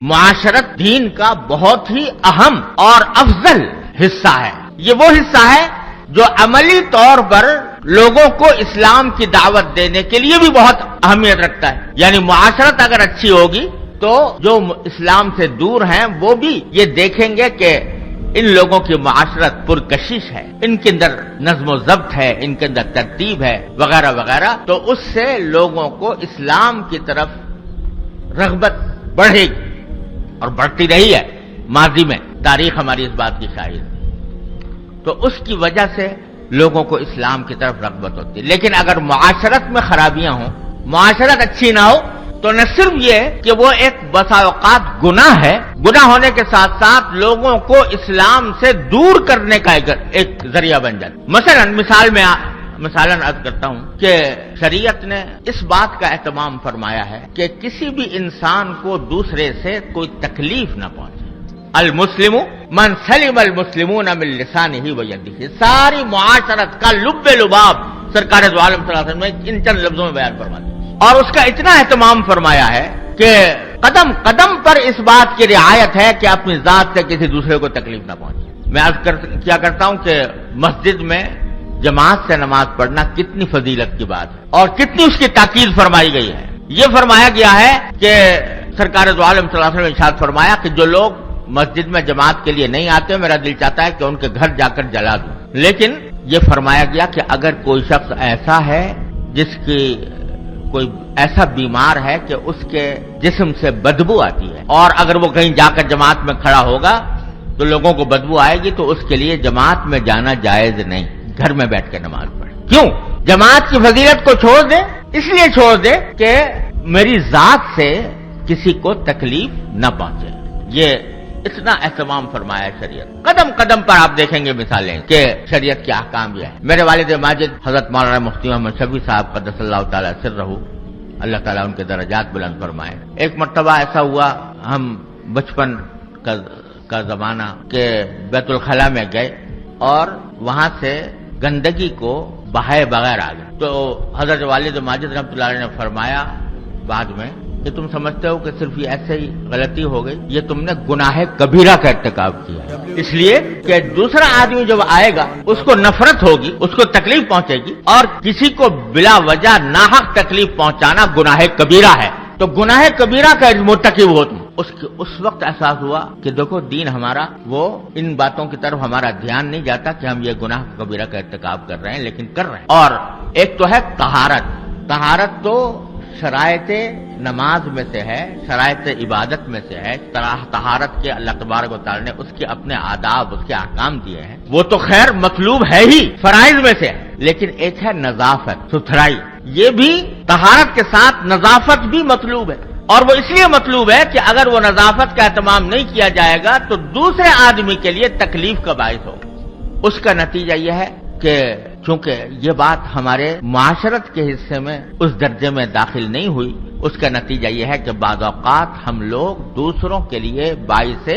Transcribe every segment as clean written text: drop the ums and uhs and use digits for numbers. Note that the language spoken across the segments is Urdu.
معاشرت دین کا بہت ہی اہم اور افضل حصہ ہے. یہ وہ حصہ ہے جو عملی طور پر لوگوں کو اسلام کی دعوت دینے کے لیے بھی بہت اہمیت رکھتا ہے. یعنی معاشرت اگر اچھی ہوگی تو جو اسلام سے دور ہیں وہ بھی یہ دیکھیں گے کہ ان لوگوں کی معاشرت پرکشش ہے، ان کے اندر نظم و ضبط ہے، ان کے اندر ترتیب ہے وغیرہ وغیرہ، تو اس سے لوگوں کو اسلام کی طرف رغبت بڑھے گی اور بڑھتی رہی ہے. ماضی میں تاریخ ہماری اس بات کی شاہد ہے. تو اس کی وجہ سے لوگوں کو اسلام کی طرف رغبت ہوتی ہے. لیکن اگر معاشرت میں خرابیاں ہوں، معاشرت اچھی نہ ہو، تو نہ صرف یہ کہ وہ ایک بسا اوقات گناہ ہے، گناہ ہونے کے ساتھ ساتھ لوگوں کو اسلام سے دور کرنے کا ایک ذریعہ بن جاتا. مثلاً عرض کرتا ہوں کہ شریعت نے اس بات کا اہتمام فرمایا ہے کہ کسی بھی انسان کو دوسرے سے کوئی تکلیف نہ پہنچے. المسلم من سلم المسلمون من لسانه ویده. ساری معاشرت کا لب لباب سرکار دو عالم صلی اللہ علیہ وسلم نے ان چند لفظوں میں بیان فرما دیا اور اس کا اتنا اہتمام فرمایا ہے کہ قدم قدم پر اس بات کی رعایت ہے کہ اپنی ذات سے کسی دوسرے کو تکلیف نہ پہنچے. میں عرض کیا کرتا ہوں کہ مسجد میں جماعت سے نماز پڑھنا کتنی فضیلت کی بات ہے اور کتنی اس کی تاکید فرمائی گئی ہے. یہ فرمایا گیا ہے کہ سرکار دو عالم صلی اللہ علیہ وسلم نے ارشاد فرمایا کہ جو لوگ مسجد میں جماعت کے لیے نہیں آتے میرا دل چاہتا ہے کہ ان کے گھر جا کر جلا دوں. لیکن یہ فرمایا گیا کہ اگر کوئی شخص ایسا ہے جس کی کوئی ایسا بیمار ہے کہ اس کے جسم سے بدبو آتی ہے اور اگر وہ کہیں جا کر جماعت میں کھڑا ہوگا تو لوگوں کو بدبو آئے گی، تو اس کے لیے جماعت میں جانا جائز نہیں، گھر میں بیٹھ کے نماز پڑھے. کیوں؟ جماعت کی فضیلت کو چھوڑ دے، اس لیے چھوڑ دے کہ میری ذات سے کسی کو تکلیف نہ پہنچے. یہ اتنا اہتمام فرمایا ہے شریعت. قدم قدم پر آپ دیکھیں گے مثالیں کہ شریعت کے احکام یہ ہے. میرے والد ماجد حضرت مولانا مفتی محمد شفیع صاحب قدس اللہ تعالی سرہ، اللہ تعالیٰ ان کے درجات بلند فرمائے. ایک مرتبہ ایسا ہوا، ہم بچپن کا زمانہ کہ بیت الخلاء میں گئے اور وہاں سے گندگی کو بہائے بغیر آ گئے. تو حضرت والد ماجد رحمۃ اللہ علیہ نے فرمایا بعد میں کہ تم سمجھتے ہو کہ صرف یہ ایسے ہی غلطی ہو گئی، یہ تم نے گناہ کبیرہ کا ارتکاب کیا ہے. اس لیے کہ دوسرا آدمی جب آئے گا اس کو نفرت ہوگی، اس کو تکلیف پہنچے گی، اور کسی کو بلا وجہ ناحق تکلیف پہنچانا گناہ کبیرہ ہے. تو گناہ کبیرہ کا مرتکب ہو تم. اس وقت احساس ہوا کہ دیکھو دین ہمارا وہ ان باتوں کی طرف ہمارا دھیان نہیں جاتا کہ ہم یہ گناہ کبیرہ کا ارتکاب کر رہے ہیں، لیکن کر رہے ہیں. اور ایک تو ہے طہارت. طہارت تو شرائط نماز میں سے ہے، شرائط عبادت میں سے ہے. طہارت کے اللہ تبارک و تعالی نے اس کے اپنے آداب، اس کے احکام دیے ہیں. وہ تو خیر مطلوب ہے ہی، فرائض میں سے ہے. لیکن ایک ہے نظافت، ستھرائی. یہ بھی طہارت کے ساتھ نظافت بھی مطلوب ہے. اور وہ اس لیے مطلوب ہے کہ اگر وہ نظافت کا اہتمام نہیں کیا جائے گا تو دوسرے آدمی کے لیے تکلیف کا باعث ہوگا. اس کا نتیجہ یہ ہے کہ چونکہ یہ بات ہمارے معاشرت کے حصے میں اس درجے میں داخل نہیں ہوئی، اس کا نتیجہ یہ ہے کہ بعض اوقات ہم لوگ دوسروں کے لیے باعث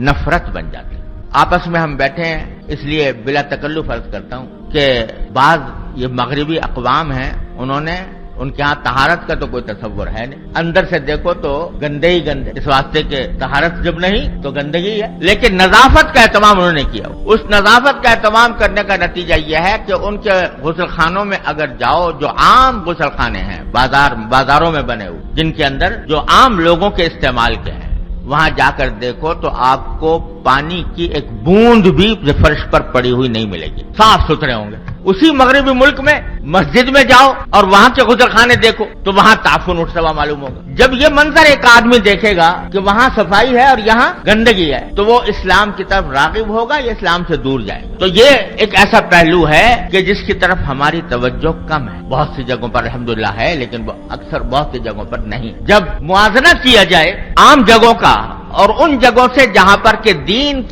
نفرت بن جاتے ہیں. آپس میں ہم بیٹھے ہیں، اس لیے بلا تکلف عرض کرتا ہوں کہ بعض یہ مغربی اقوام ہیں، انہوں نے ان کے ہاں طہارت کا تو کوئی تصور ہے نہیں. اندر سے دیکھو تو گندے ہی گندے، اس واسطے کہ طہارت جب نہیں تو گندگی ہے. لیکن نظافت کا اہتمام انہوں نے کیا. اس نظافت کا اہتمام کرنے کا نتیجہ یہ ہے کہ ان کے غسل خانوں میں اگر جاؤ، جو عام غسل خانے ہیں بازاروں میں بنے ہوئے، جن کے اندر جو عام لوگوں کے استعمال کے ہیں، وہاں جا کر دیکھو تو آپ کو پانی کی ایک بوند بھی فرش پر پڑی ہوئی نہیں ملے گی، صاف ستھرے ہوں گے. اسی مغربی ملک میں مسجد میں جاؤ اور وہاں کے غسل خانے دیکھو تو وہاں تعفن اٹھتا معلوم ہوگا. جب یہ منظر ایک آدمی دیکھے گا کہ وہاں صفائی ہے اور یہاں گندگی ہے تو وہ اسلام کی طرف راغب ہوگا یا اسلام سے دور جائے گا. تو یہ ایک ایسا پہلو ہے کہ جس کی طرف ہماری توجہ کم ہے. بہت سی جگہوں پر الحمدللہ ہے، لیکن اکثر بہت سی جگہوں پر نہیں. جب موازنہ کیا جائے عام جگہوں کا اور ان جگہوں سے جہاں پر کہ دین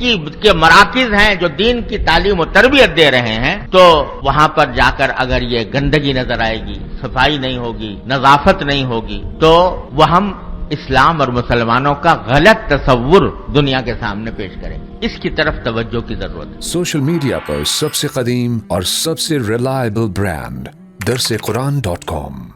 کے مراکز ہیں، جو دین کی تعلیم و تربیت دے رہے ہیں، تو وہاں پر جا کر اگر یہ گندگی نظر آئے گی، صفائی نہیں ہوگی، نظافت نہیں ہوگی، تو وہ ہم اسلام اور مسلمانوں کا غلط تصور دنیا کے سامنے پیش کریں گے. اس کی طرف توجہ کی ضرورت ہے. سوشل میڈیا پر سب سے قدیم اور سب سے ریلائبل برانڈ درسقرآن.com